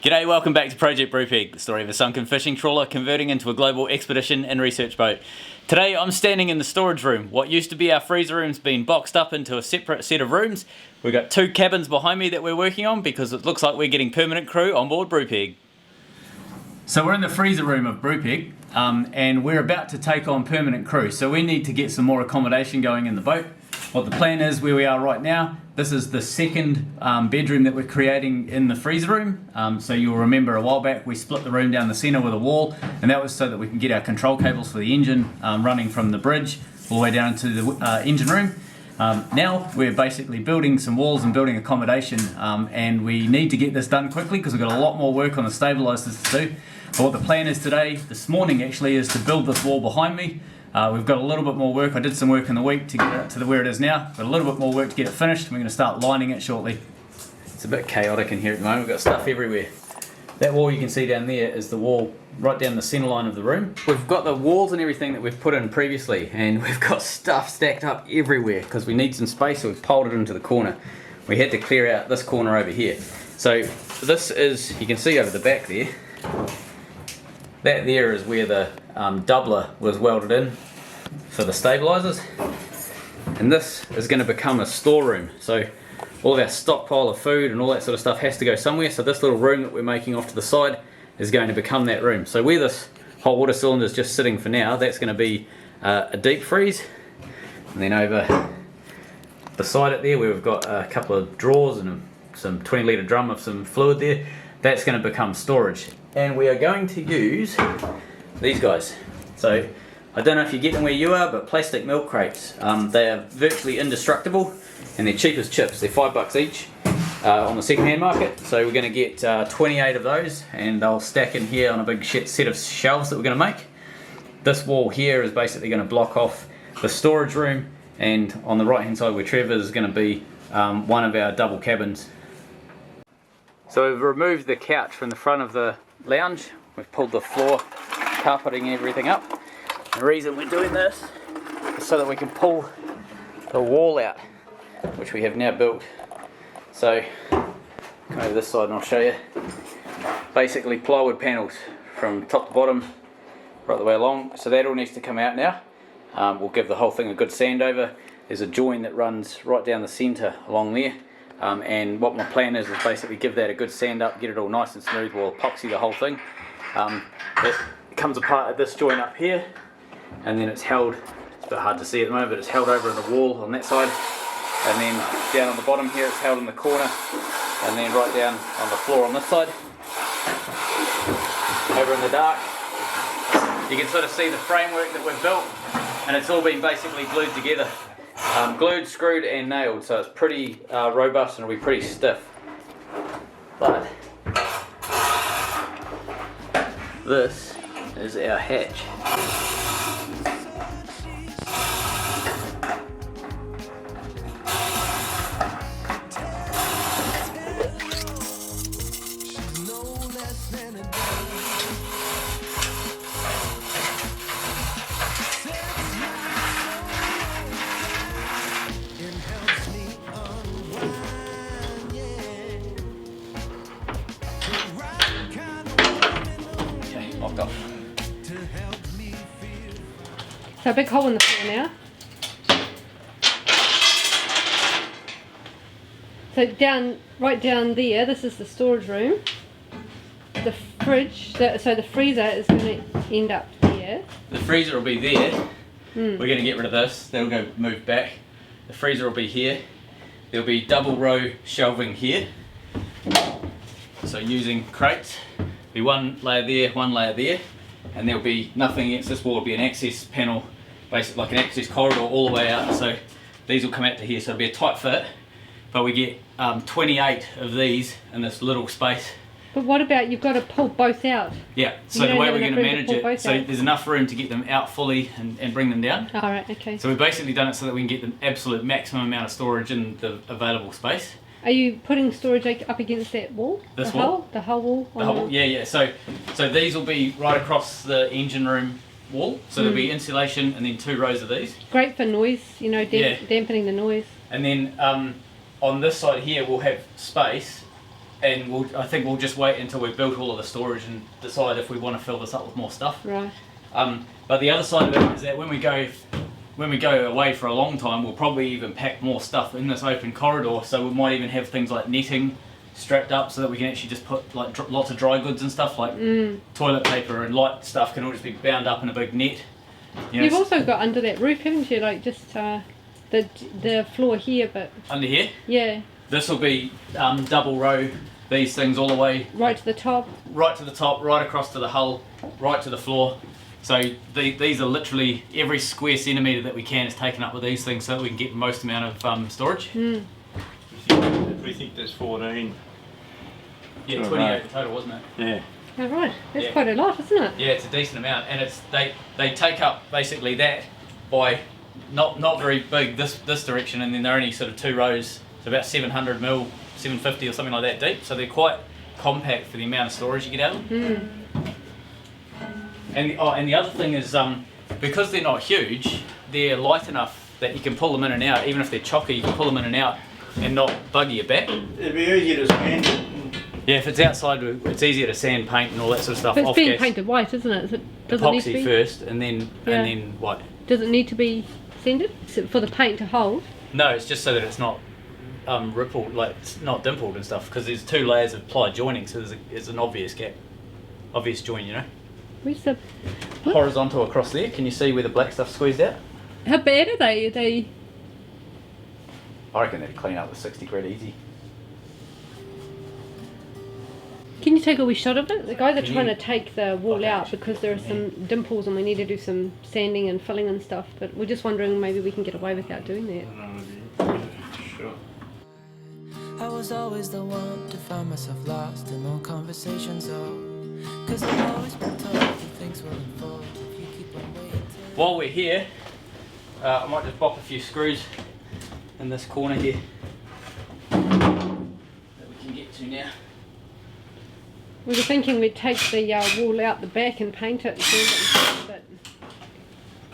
G'day, welcome back to Project Brupeg, the story of a sunken fishing trawler converting into a global expedition and research boat. Today I'm standing in the storage room. What used to be our freezer room's been boxed up into a separate set of rooms. We've got two cabins behind me that we're working on because it looks like we're getting permanent crew on board Brupeg. So we're in the freezer room of Brupeg and we're about to take on permanent crew. So we need to get some more accommodation going in the boat. What the plan is, where we are right now, this is the second bedroom that we're creating in the freezer room. So you'll remember a while back we split the room down the centre with a wall, and that was so that we can get our control cables for the engine running from the bridge all the way down to the engine room. Now we're basically building some walls and building accommodation, and we need to get this done quickly because we've got a lot more work on the stabilisers to do. But what the plan is today, this morning actually, is to build this wall behind me. We've got a little bit more work. I did some work in the week to get it to where it is now. Got a little bit more work to get it finished. We're going to start lining it shortly. It's a bit chaotic in here at the moment. We've got stuff everywhere. That wall you can see down there is the wall right down the centre line of the room. We've got the walls and everything that we've put in previously, and we've got stuff stacked up everywhere because we need some space, so we've piled it into the corner. We had to clear out this corner over here. So this is, you can see over the back there, that there is where the doubler was welded in for the stabilisers, and this is going to become a storeroom. So all of our stockpile of food and all that sort of stuff has to go somewhere, so this little room that we're making off to the side is going to become that room. So where this hot water cylinder is just sitting for now, that's going to be a deep freeze, and then over beside it there where we've got a couple of drawers and some 20 litre drum of some fluid there, that's going to become storage. And we are going to use these guys. So I don't know if you get them where you are, but plastic milk crates, they are virtually indestructible and they're cheap as chips. They're $5 each on the second-hand market. So we're going to get 28 of those, and they'll stack in here on a big set of shelves that we're going to make. This wall here is basically going to block off the storage room, and on the right hand side where Trevor is going to be one of our double cabins. So we've removed the couch from the front of the lounge. We've pulled the floor carpeting and everything up. The reason we're doing this is so that we can pull the wall out, which we have now built. So come over this side and I'll show you. Basically plywood panels from top to bottom right the way along. So that all needs to come out now. We'll give the whole thing a good sand over. There's a join that runs right down the centre along there. And what my plan is basically give that a good sand up, get it all nice and smooth. We'll epoxy the whole thing. It comes apart at this joint up here, and then it's held, it's a bit hard to see at the moment, but it's held over in the wall on that side, and then down on the bottom here it's held in the corner, and then right down on the floor on this side. Over in the dark, you can sort of see the framework that we've built, and it's all been basically glued together. Glued, screwed and nailed, so it's pretty robust and it'll be pretty stiff. But this is our hatch. So a big hole in the floor now. So right down there, this is the storage room. The fridge, so the freezer is going to end up there. The freezer will be there. We're going to get rid of this. That'll go move back. The freezer will be here. There'll be double row shelving here. So using crates. Be one layer there, one layer there. And there'll be nothing against this wall. Will be an access panel, basically like an access corridor all the way out. So these will come out to here, so it'll be a tight fit. But we get 28 of these in this little space. But what about, you've got to pull both out? Yeah, so the way we're going to manage it, so there's enough room to get them out fully and bring them down. Alright, okay. So we've basically done it so that we can get the absolute maximum amount of storage in the available space. Are you putting storage up against that wall? This wall? The whole wall? The whole, yeah. So these will be right across the engine room wall. So there'll be insulation and then 2 rows of these. Great for noise, you know, dampening the noise. And then on this side here we'll have space and I think we'll just wait until we've built all of the storage and decide if we want to fill this up with more stuff. Right. But the other side of it is that when we go away for a long time, we'll probably even pack more stuff in this open corridor. So we might even have things like netting strapped up so that we can actually just put like lots of dry goods and stuff like toilet paper and light stuff can all just be bound up in a big net. You've also got under that roof, haven't you? Like just the floor here, but under here. Yeah. This will be double row these things all the way right to the top. Right to the top, right across to the hull, right to the floor. So these are literally every square centimetre that we can is taken up with these things so that we can get the most amount of storage. We think there's 14. Yeah, 28 in total, wasn't it? Yeah. Oh, right, that's quite a lot, isn't it? Yeah, it's a decent amount, and it's they take up basically that by not very big this direction, and then they're only sort of 2 rows, so about 700 mil, 750 or something like that deep. So they're quite compact for the amount of storage you get out of them. And the other thing is because they're not huge, they're light enough that you can pull them in and out. Even if they're chocker, you can pull them in and out and not buggy your back. It'd be easier to sand it. Yeah, if it's outside, it's easier to sand, paint, and all that sort of stuff. But it's off being gas. Painted white, isn't it? Does it need to Epoxy be first, and then white. Does it need to be sanded for the paint to hold? No, it's just so that it's not rippled, like it's not dimpled and stuff. Because there's 2 layers of ply joining, so there's an obvious gap, obvious join, you know. Where's the Horizontal across there. Can you see where the black stuff squeezed out? How bad are they? Are they? I reckon they'd clean up with 60 grit easy. Can you take a wee shot of it? The guys are trying to take the wall out because there are some dimples and we need to do some sanding and filling and stuff. But we're just wondering maybe we can get away without doing that. Sure. I was always the one to find myself lost in all conversations, cause I've always been told that things will unfold if you keep on waiting. While we're here, I might just bop a few screws in this corner here that we can get to now. We were thinking we'd take the wall out the back and paint it and sand it inside, but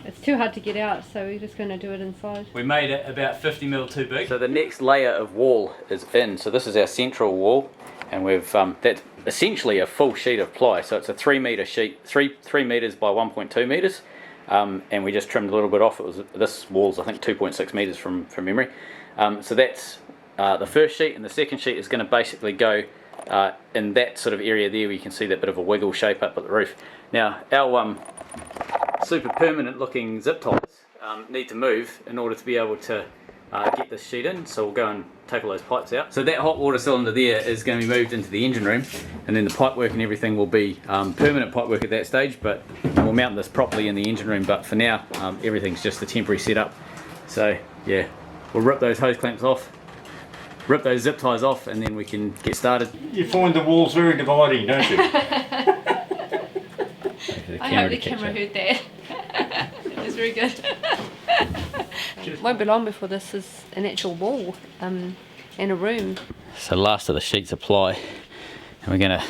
it's too hard to get out, so we're just going to do it inside. We made it about 50 mil too big. So the next layer of wall is in. So this is our central wall, and we've that's essentially a full sheet of ply. So it's a 3 metre sheet, 3 metres by 1.2 metres, and we just trimmed a little bit off. It was this wall's I think 2.6 metres from memory. So that's the first sheet, and the second sheet is going to basically go in that sort of area there where you can see that bit of a wiggle shape up at the roof. Now our super permanent looking zip ties need to move in order to be able to get this sheet in, so we'll go and take all those pipes out. So that hot water cylinder there is going to be moved into the engine room, and then the pipe work and everything will be permanent pipe work at that stage, but we'll mount this properly in the engine room. But for now everything's just a temporary setup. So yeah, we'll rip those hose clamps off, rip those zip ties off, and then we can get started. You find the walls very dividing, don't you? I hope the camera heard that. It was very good. Won't be long before this is an actual wall and a room. So last of the sheets of ply, and we're going to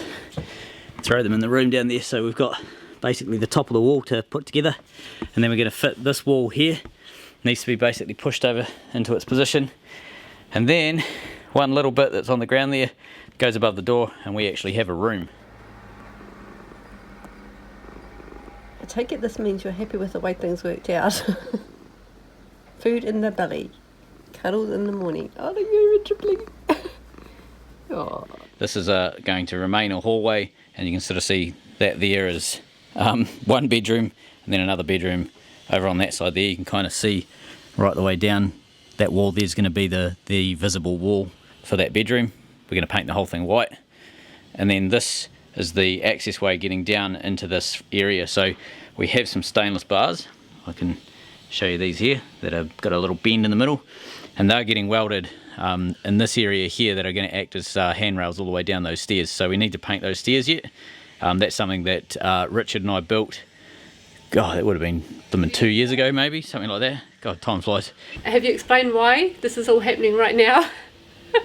throw them in the room down there. So we've got basically the top of the wall to put together, and then we're going to fit this wall here. Needs to be basically pushed over into its position, and then one little bit that's on the ground there goes above the door, and we actually have a room. I take it this means you're happy with the way things worked out. Food in the belly, cuddles in the morning. Oh, look, you're tripling. Oh. This is going to remain a hallway, and you can sort of see that there is one bedroom and then another bedroom over on that side there. You can kind of see right the way down that wall there's going to be the visible wall for that bedroom. We're going to paint the whole thing white, and then this is the access way getting down into this area. So we have some stainless bars. I can show you these here that have got a little bend in the middle, and they're getting welded in this area here that are going to act as handrails all the way down those stairs. So we need to paint those stairs yet. That's something that Richard and I built. God, that would have been 2 years ago maybe, something like that. God, time flies. Have you explained why this is all happening right now?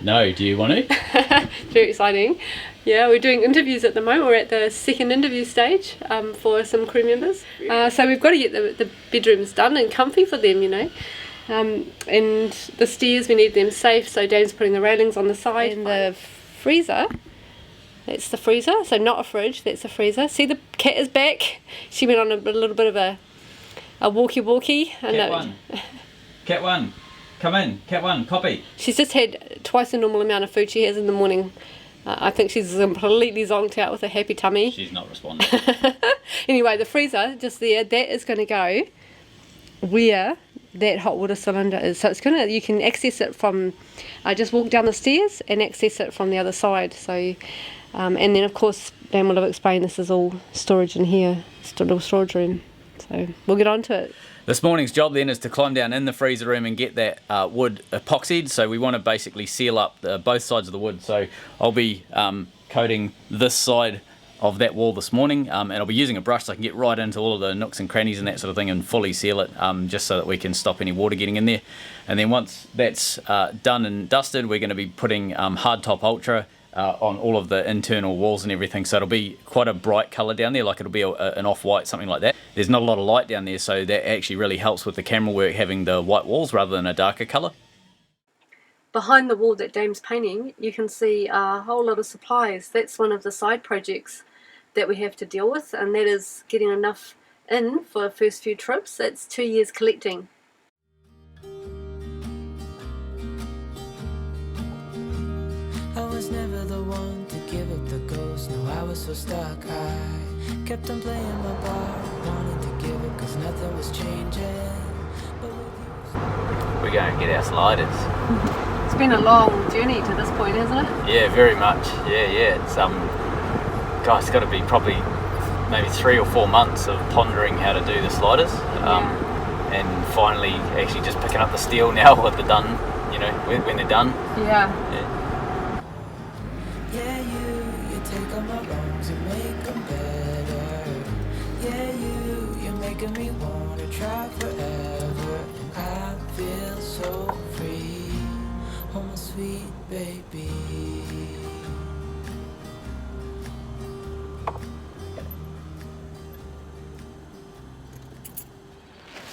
No, do you want to? Very exciting. Yeah, we're doing interviews at the moment. We're at the second interview stage for some crew members. So we've got to get the bedrooms done and comfy for them, you know. And the stairs, we need them safe, so Dane's putting the railings on the side. And the freezer. That's the freezer, so not a fridge, that's a freezer. See, the cat is back. She went on a little bit of a walkie-walkie. Cat one. Cat one. Come in. Cat one. Poppy. She's just had twice the normal amount of food she has in the morning. I think she's completely zonked out with a happy tummy. She's not responding. Anyway, the freezer, just there, that is going to go where that hot water cylinder is. So it's gonna, you can access it from, just walk down the stairs and access it from the other side. So, and then of course, Dan will have explained this is all storage in here, it's a little storage room. So we'll get on to it. This morning's job then is to climb down in the freezer room and get that wood epoxied. So we want to basically seal up both sides of the wood. So I'll be coating this side of that wall this morning, and I'll be using a brush so I can get right into all of the nooks and crannies and that sort of thing and fully seal it, just so that we can stop any water getting in there. And then once that's done and dusted, we're going to be putting hard top ultra on all of the internal walls and everything, so it'll be quite a bright colour down there, like it'll be an off-white, something like that. There's not a lot of light down there, so that actually really helps with the camera work, having the white walls rather than a darker colour. Behind the wall that Dame's painting, you can see a whole lot of supplies. That's one of the side projects that we have to deal with, and that is getting enough in for the first few trips. That's 2 years collecting. I was never the one to give up the ghost. No, I was so stuck. I kept on playing my part, wanting to give it cause nothing was changing. But with We're going to get our sliders. It's been a long journey to this point, hasn't it? Yeah, very much. Yeah. It's gosh, it's got to be probably maybe 3 or 4 months of pondering how to do the sliders, and finally actually just picking up the steel now with the done. You know, when they're done. Yeah. yeah, you take all my wrongs and make them better. Yeah, you're making me want to try forever. I feel so free, oh my sweet baby.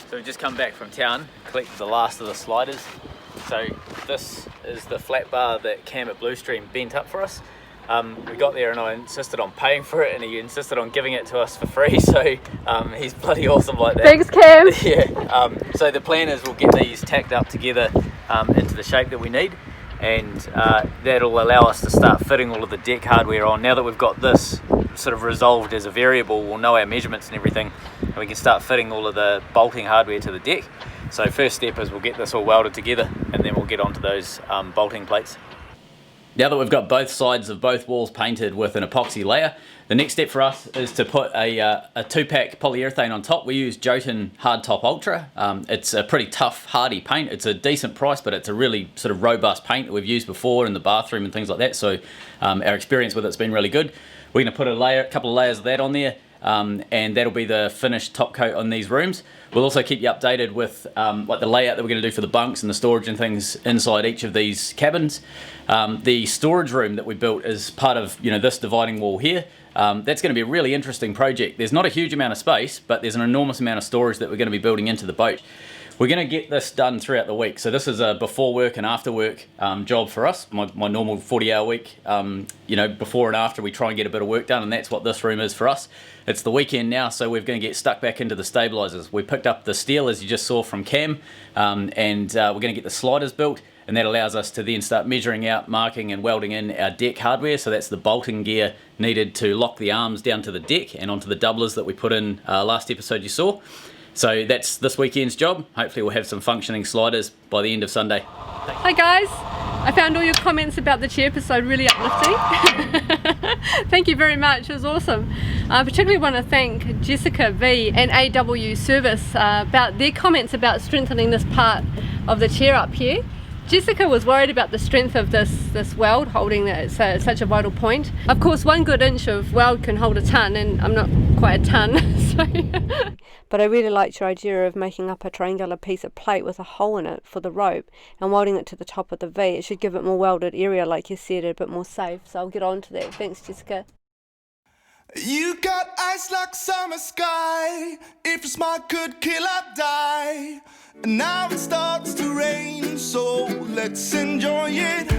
So we've just come back from town, collected the last of the sliders. So this is the flat bar that Cam at Bluestream bent up for us. We got there and I insisted on paying for it, and he insisted on giving it to us for free, so he's bloody awesome like that. Thanks, Cam. Yeah. So the plan is we'll get these tacked up together into the shape that we need, and that'll allow us to start fitting all of the deck hardware on. Now that we've got this sort of resolved as a variable, we'll know our measurements and everything, and we can start fitting all of the bolting hardware to the deck. So first step is we'll get this all welded together, and then we'll get onto those bolting plates. Now that we've got both sides of both walls painted with an epoxy layer, the next step for us is to put a 2-pack polyurethane on top. We use Jotun Hard Top Ultra. It's a pretty tough, hardy paint. It's a decent price, but it's a really sort of robust paint that we've used before in the bathroom and things like that. So our experience with it's been really good. We're going to put a couple of layers of that on there, and that'll be the finished top coat on these rooms. We'll also keep you updated with like the layout that we're going to do for the bunks and the storage and things inside each of these cabins. The storage room that we built is part of this dividing wall here. That's going to be a really interesting project. There's not a huge amount of space, but there's an enormous amount of storage that we're going to be building into the boat. We're going to get this done throughout the week. So this is a before work and after work job for us. My normal 40-hour week, before and after we try and get a bit of work done, and that's what this room is for us. It's the weekend now, so we're going to get stuck back into the stabilizers. We picked up the steel, as you just saw from Cam, and we're going to get the sliders built, and that allows us to then start measuring out, marking and welding in our deck hardware. So that's the bolting gear needed to lock the arms down to the deck and onto the doublers that we put in last episode you saw. So that's this weekend's job. Hopefully we'll have some functioning sliders by the end of Sunday. Hi guys, I found all your comments about the chair episode really uplifting. Thank you very much, it was awesome. I particularly want to thank Jessica V and AW Service about their comments about strengthening this part of the chair up here. Jessica was worried about the strength of this weld holding such a vital point. Of course, 1 good inch of weld can hold a ton, and I'm not quite a ton. So. But I really liked your idea of making up a triangular piece of plate with a hole in it for the rope and welding it to the top of the V. It should give it more welded area, like you said, a bit more safe. So I'll get on to that. Thanks, Jessica. You got eyes like summer sky. If you're smart, could kill or die. And now it starts to rain, so let's enjoy it.